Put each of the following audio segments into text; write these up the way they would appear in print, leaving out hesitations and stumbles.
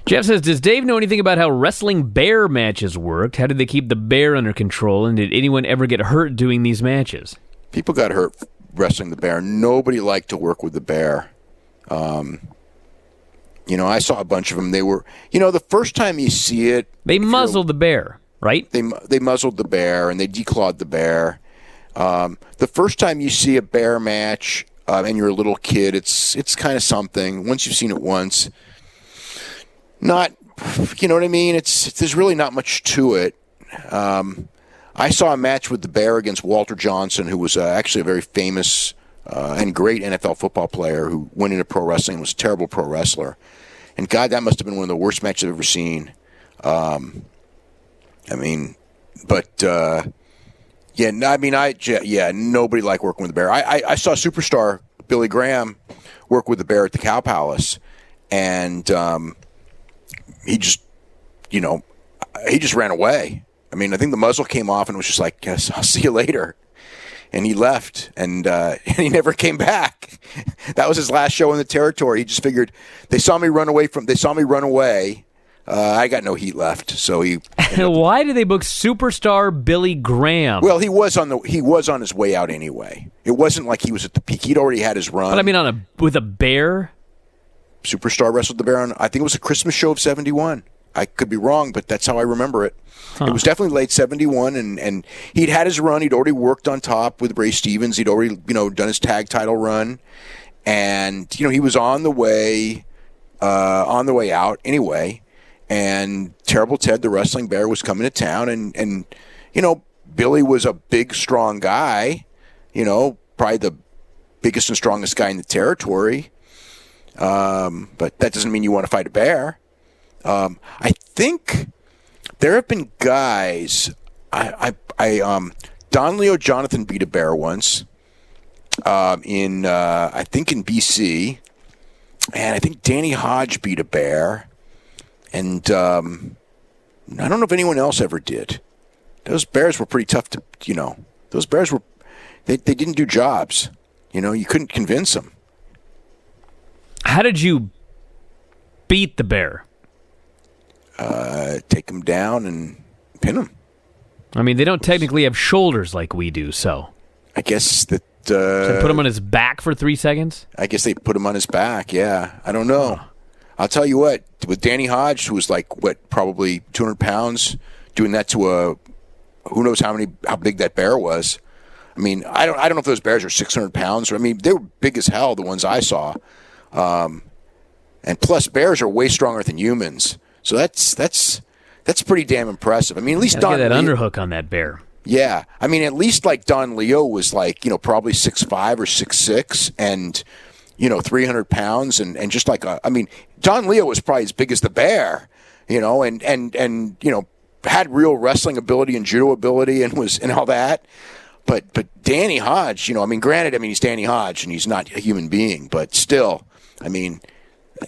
Jeff says, does Dave know anything about how wrestling bear matches worked? How did they keep the bear under control? And did anyone ever get hurt doing these matches? People got hurt wrestling the bear. Nobody liked to work with the bear. I saw a bunch of them. They were, the first time you see it. They muzzled the bear, right? They muzzled the bear and they declawed the bear. The first time you see a bear match and you're a little kid, it's kind of something. Once you've seen it once, not, you know what I mean? There's really not much to it. I saw a match with the bear against Walter Johnson, who was actually a very famous and great NFL football player who went into pro wrestling and was a terrible pro wrestler. And God, that must have been one of the worst matches I've ever seen. Nobody liked working with the bear. I saw superstar Billy Graham work with the bear at the Cow Palace, and he just ran away. I mean, I think the muzzle came off and was just like, "Yes, I'll see you later," and he left, and he never came back. That was his last show in the territory. He just figured they saw me run away. I got no heat left, so he. Why did they book superstar Billy Graham? Well, he was on his way out anyway. It wasn't like he was at the peak. He'd already had his run. But I mean, with a bear. Superstar wrestled the bear on, I think it was a Christmas show of '71. I could be wrong, but that's how I remember it. Huh. It was definitely late '71, and he'd had his run. He'd already worked on top with Ray Stevens. He'd already done his tag title run, and he was on the way out anyway. And Terrible Ted, the wrestling bear, was coming to town, and Billy was a big, strong guy, probably the biggest and strongest guy in the territory. But that doesn't mean you want to fight a bear. I think there have been guys. Don Leo Jonathan beat a bear once I think in BC, and I think Danny Hodge beat a bear. And I don't know if anyone else ever did. Those bears were pretty tough to, those bears were, they didn't do jobs. You couldn't convince them. How did you beat the bear? Take him down and pin him. I mean, they don't technically have shoulders like we do, so. I guess that... So put him on his back for 3 seconds? I guess they put him on his back, yeah. I don't know. I'll tell you what, with Danny Hodge, who was probably 200 pounds, doing that to who knows how big that bear was. I mean, I don't know if those bears are 600 pounds. I mean, they were big as hell, the ones I saw. And plus, bears are way stronger than humans. So that's pretty damn impressive. I mean, at least Don Leo, that underhook on that bear. Yeah. I mean, at least Don Leo was probably 6'5" or 6'6", and 300 pounds, and just Don Leo was probably as big as the bear, and had real wrestling ability and judo ability and all that. But Danny Hodge, granted, he's Danny Hodge and he's not a human being, but still,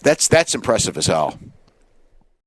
that's impressive as hell.